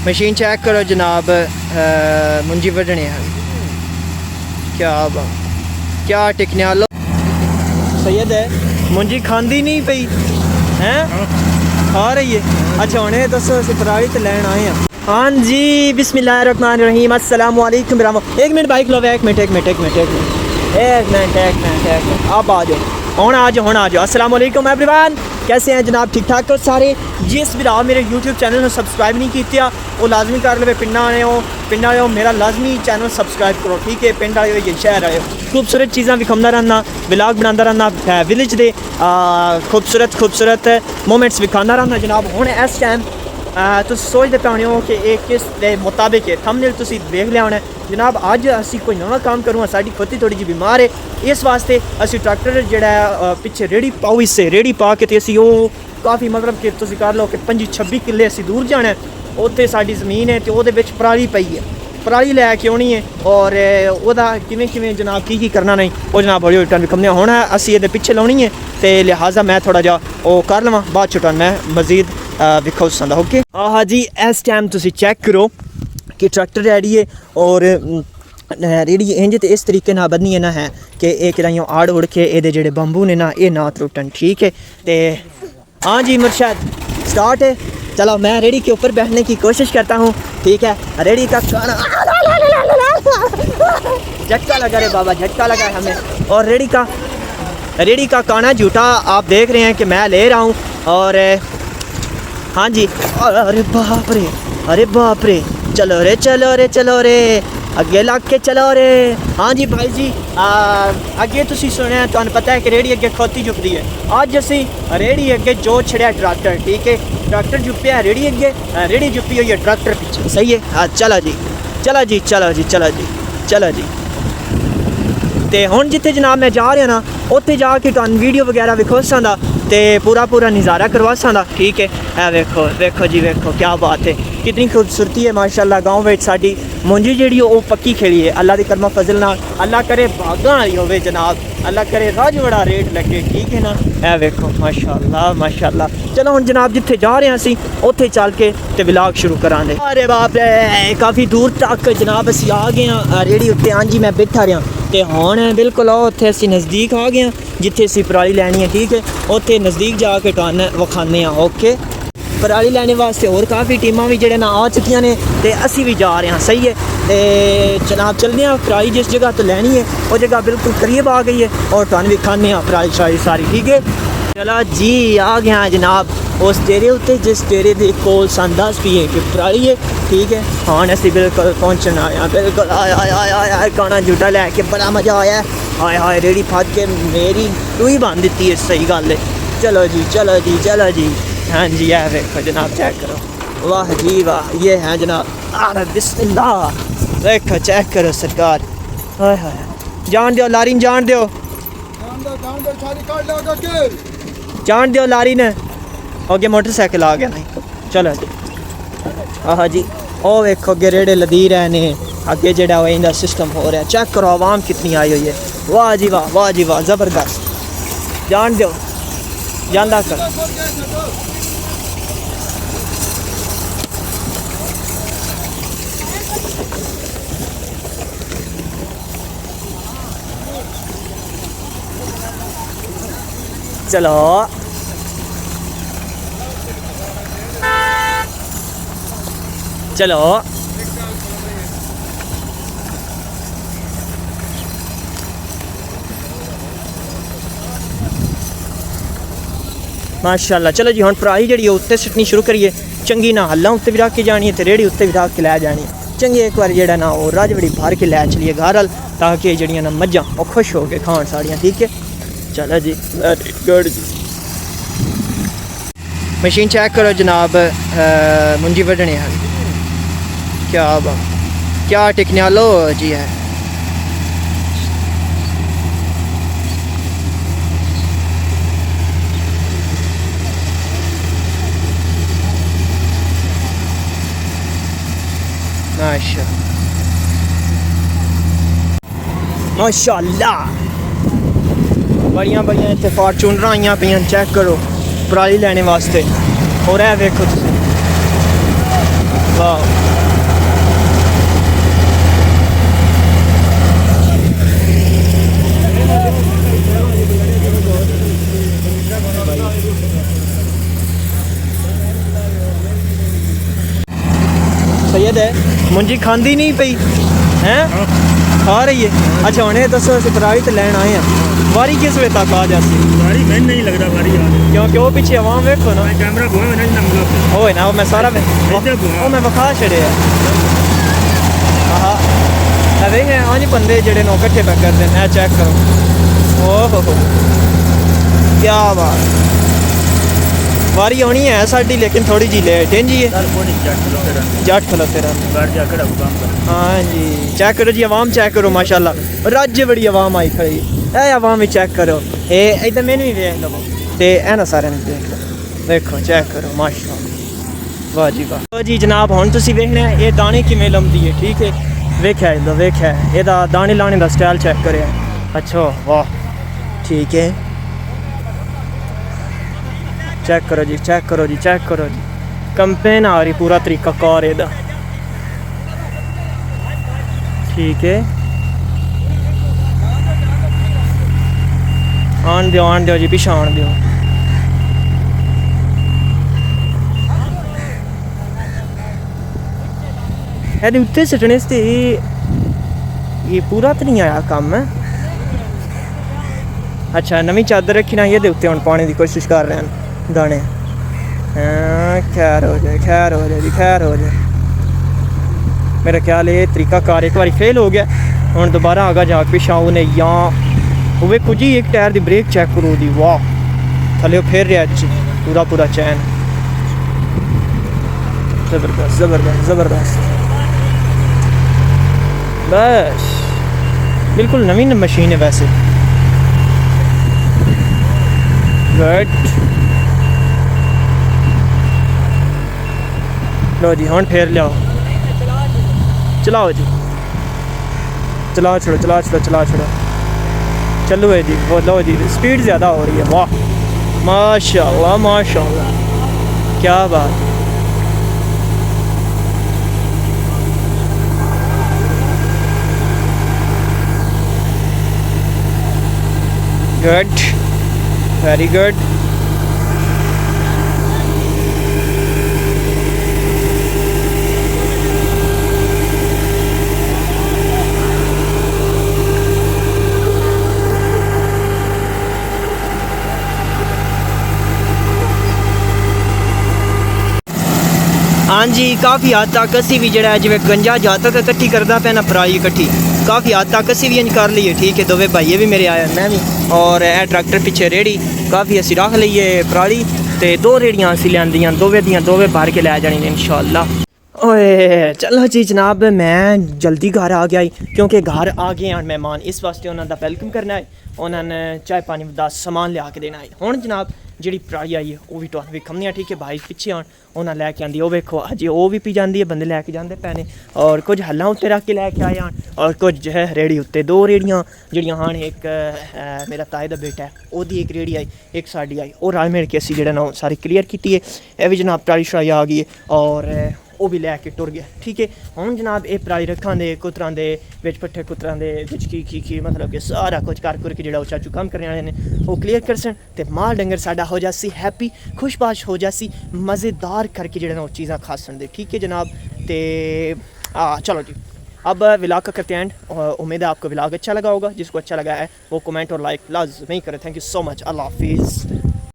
Machine check करो जनाब, मुंजी वड्ढने हैं। क्या टिकने वालो सैयद है, मुंजी खांदी नहीं पई हैं, खा रही है। अच्छा उन्हें दसो अस पराली तो लैन आए हैं। हाँ जी, बिस्मिल्लाहिर्रहमानिर्रहीम, अस्सलाम वालेकुम। एक मिनट बाइक लो, एक मिनट आप आ जाओ, हुण आ जाओ। अस्सलाम वालेकुम एवरीवन, कैसे हैं जनाब? ठीक ठाक हो सारे? जिस भी मेरे यूट्यूब चैनल को सब्सक्राइब नहीं किया वो लाजमी कर ले। पिंड आए हो मेरा लाजमी चैनल सब्सक्राइब करो, ठीक है? पिंड आए हो या शहर आए हो, खूबसूरत चीज़ां विखांदा रहना, व्लॉग बनांदा रहना, विलेज दे खूबसूरत मोमेंट्स विखांदा रहना जनाब। हुण इस टाइम तुम सोचते पे होने हो कि एक किस दे मुताबिक है, थंबनेल तुसी देख लिया होना जनाब। अज असी कोई नवा काम करूँ, साडी खोती थोड़ी जी बीमार है, इस वास्ते असी ट्रैक्टर जिहड़ा पिछे रेड़ी पाओ, इससे रेड़ी पा के असी वो काफ़ी मतलब कि तुसी कर लो कि 25-26 किले असी दूर जाना है। उत्थे साडी ज़मीन है तो वो पराली पई है, पराली लैके आनी है और वह किमें जनाब की करना नहीं वो जनाब बड़ी रिटर्न विखमने होना है। असी ये पिछे लानी है तो लिहाजा मैं थोड़ा जा वो कर लवां, बाद च मैं मजीद विखा उसदा। ओके हाँ जी, इस टाइम तुसी चेक करो कि ट्रैक्टर रेडी है और रेडी इंज तो इस तरीके ना बदनी है ना है कि एक यूँ आड़ उड़ के ये जेडे बंबू ने ना ये ना त्रुटन, ठीक है? तो हाँ जी मुर्शद स्टार्ट है, चलो मैं रेडी के ऊपर बैठने की कोशिश करता हूँ, ठीक है? रेडी का खाना झटका लगा रे बाबा, झटका लगा है हमें। और रेडी का खाना झूठा आप देख रहे हैं कि मैं ले रहा हूँ। और हाँ जी, अरे बाप रे, चलो रे अगे लग के चलो रे। हाँ जी भाई जी, अगे तुसी सुने तुहानू पता है कि रेड़ी अगे खोती जुपदी है। अज असी रेड़ी अगे जो छड़िया ट्रैक्टर, ठीक है? ट्रैक्टर जुपिया रेड़ी अगे, रेड़ी जुपी हुई है ट्रैक्टर पीछे, सही है? हाँ चलो जी। तो हुण जिथे जनाब मैं जा रहा ना उत्थे जाके तुहानू वीडियो वगैरह विखो सां ते पूरा नज़ारा करवा सां, ठीक है? वेखो जी, क्या बात है, कितनी खूबसूरती है माशाल्लाह। गाँव में साड़ी मुंजी जी वो पक्की खेली है, अल्लाह की करमा फजल नाल। अल्लाह करे भागा वाली होवे जनाब, अल्लाह करे रज बड़ा रेट लगे, ठीक है ना? ए वेखो माशाल्लाह। चलो हुण जनाब जिथे जा रहे हैं असी उत्थे चल के ते व्लॉग शुरू करांगे। अरे बाप रे, काफ़ी दूर तक जनाब असी आ गए हैं रेड़ी उत्ते। हाँ जी मैं बैठा रहा तो हुण बिल्कुल उत्थे असी नज़दीक आ गए जिथे असी पराली लैनी है, ठीक है? उत्थे नज़दीक जाके तुहानू विखाने। ओके, पराली लैने वास्ते और काफ़ी टीमां भी जेडे ना आ चुकियां ने ते असी भी जा रहे हैं, सही है? तो जनाब चलते हैं, पराली जिस जगह तो लैनी है वो जगह बिल्कुल करीब आ गई है और तुहानू विखाने पराली सारी, ठीक है? चलो जी आ गया जनाब उस डेरे उत्ते जिस डेरे के कोल सन 10 पी कि पराली है, ठीक है? हाँ असी बिल्कुल पहुँचना आया, बिल्कुल आया गाना झूठा लैके बड़ा मज़ा आया। हाय रेड़ी फट के मेरी तू ही बांध दी है, सही गल है। चलो जी। हाँ जी है देखो जनाब, चेक करो, वाह जी वाह, ये है जनाब। अरे बिस्मिल्लाह, देखो चेक करो सरकार, हाय जान दो लारी, जान दो लारी ने अगे मोटरसाइकिल आ गया नहीं। चलो जी हाँ जी, ओ वेखो अगे रेड़े लदी रहे ने, अगे जेड़ा इंदा सिस्टम हो रहा है, चेक करो आवाम कितनी आई हुई है। वाह जी वाह ज़बरदस्त, जान दो जानदा कर। चलो माशाल्लाह। चलो जी हुण पराली जी उत्ते सुट्टनी शुरू करिए, चंगी ना हल्ला उत्ते भी रख के जानी है तो रेड़ी उत्ते भी रख के लै जानी है। चंगी एक बार जेड़ा ना वो रज बड़ी भर के लै चलिए घर अल, ताकि जड़ियाँ ना मज्जां वो खुश हो के खान साड़ियाँ, ठीक है? चलो जी वेरी गुड जी। मशीन चेक करो जनाब, मुंजी वड्ढने हैं। क्या टिकने वालो जी है। माशाल्लाह बड़ियां इतने फॉर्चूनर आईयां पे, चेक करो पराली लैने वास्ते। और है वेखो वाह सैयद है मुंजी खांदी नहीं पई हैं खा रही है। अच्छा हुणे दसो असीं पराई ते लैन आए हैं वारी किस वे तक आ जासी वारी मैंने नहीं लगता वारी आ क्योंकि वो पीछे आवाम वेखो ना कैमरा घुमा मैंने ना मतलब होए ना वो मैं सारा वो मैं विखा छड़े आहा अरे हैं आज बंदे जेड़े नो इकट्ठे पे करदे ने चेक करो ओहो क्या बात वारी आनी है साडी लेकिन थोड़ी जी लेट है जी जट खलोते रह हाँ जी चेक करो जी आवाम चेक करो माशाल्लाह राज्य बड़ी आवाम आई खड़ी ए आवाम भी चेक करो ए इधर मैंने भी देख लवो ते है ना सारे देख लो देखो चेक करो माशाल्लाह वाह जी वाह जी जनाब हुण तुसीं वेखना ये दाने किवें लंबदी है ठीक है वेख्या इधर वेख्या एदा दाने लाने दा स्टाइल चेक करें अच्छा वाह ठीक है चेक करो जी चेक करो जी चेक करो जी कंपेन आ रही पूरा तरीका कार एदा ठीक है आन दियो जी पिछा आन दियो ਇਹਦੇ ਉੱਤੇ ਸਟਣੇ ਤੇ ਇਹ ਪੂਰਾ ਤਾਂ ਨਹੀਂ ਆਇਆ ਕੰਮ ਅੱਛਾ ਨਵੀਂ ਚਾਦਰ ਰੱਖੀ ਨਾ ਇਹਦੇ ਉੱਤੇ ਹੁਣ ਪਾਣੀ ਦੀ ਕੋਸ਼ਿਸ਼ ਕਰ ਰਹੇ ਹਨ ਦਾਣੇ ਹਾਂ ਖੈਰ ਹੋ ਜਾਏ ਜੀ ਖੈਰ ਹੋ ਜਾਏ मेरा ख्याल है तरीकाकार एक बार फेल हो गया हूँ दोबारा आगा जा पिछा उन्हें या वो कुछ ही एक टायर की ब्रेक चेक करो दी वाह थले फिर रहा पूरा चैन जबरदस्त जबरदस्त जबरदस्त बस बिल्कुल नवी मशीन है वैसे गुड लो जी हुण फिर लियाओ चलाओ जी चला छोड़ो चलो है जी वो लो जी स्पीड ज़्यादा हो रही है वाह माशाल्लाह क्या बात गुड वेरी गुड हाँ जी काफ़ी हद तक असी भी जरा जिमें गंजा जाता तो इकट्ठी करता पे ना पराई इकट्ठी काफ़ी हद तक असी भी इंज कर लीए ठीक है दोवे भाइये भी मेरे आए मैं भी और ए ट्रैक्टर पिछे रेड़ी काफ़ी असी रख लीए पराली तो 2 रेड़ियाँ असी लियांदियां दोवे भर के लै जानी इंशाअल्लाह। ओए चलो जी जनाब मैं जल्दी घर आ गया क्योंकि घर आ गए हैं मेहमान इस वास्ते उन्होंने वेलकम करना है उन्होंने चाय पानी का समान लिया के देना है हुण जनाब जी पराई आई है वह भी तुहानूं विखमनी ठीक है भाई पिछे आन उन्हें लैके आँदी वेखो अजे वो भी पी जाती है बंदे लैके जाते पैने और कुछ हल्लां उत्ते रख के लैके आए हैं और कुछ जो है रेड़ी उत्ते 2 रेड़ियाँ जिहड़ियां हाँ एक मेरा ताए दा बेटा है ओदी एक रेड़ी आई एक साड़ी आई और रल मिल के असीं जिहड़ा ना सारी क्लीयर की है यह भी जनाब पराई शराई आ गई है और वो भी लैके टुर गया ठीक है हुण जनाब ये पराई रखां दे कुतरां दे विच पट्ठे कुतरां दे विच की मतलब कि सारा कुछ कर के जिहड़ा चाचू काम करने वाले ने वो क्लीयर करसन ते माल डंगर साडा हो जासी हैप्पी खुशबाश हो जासी मज़ेदार करके जिहड़ा ना चीज़ां खासन दे ठीक है जनाब ते चलो जी अब व्लॉग का करते एंड उम्मीद है आपको व्लॉग अच्छा लगा होगा जिसको अच्छा लगा है वो कमेंट और लाइक लाजमी करें थैंक यू सो मच अल्लाह हाफिज़।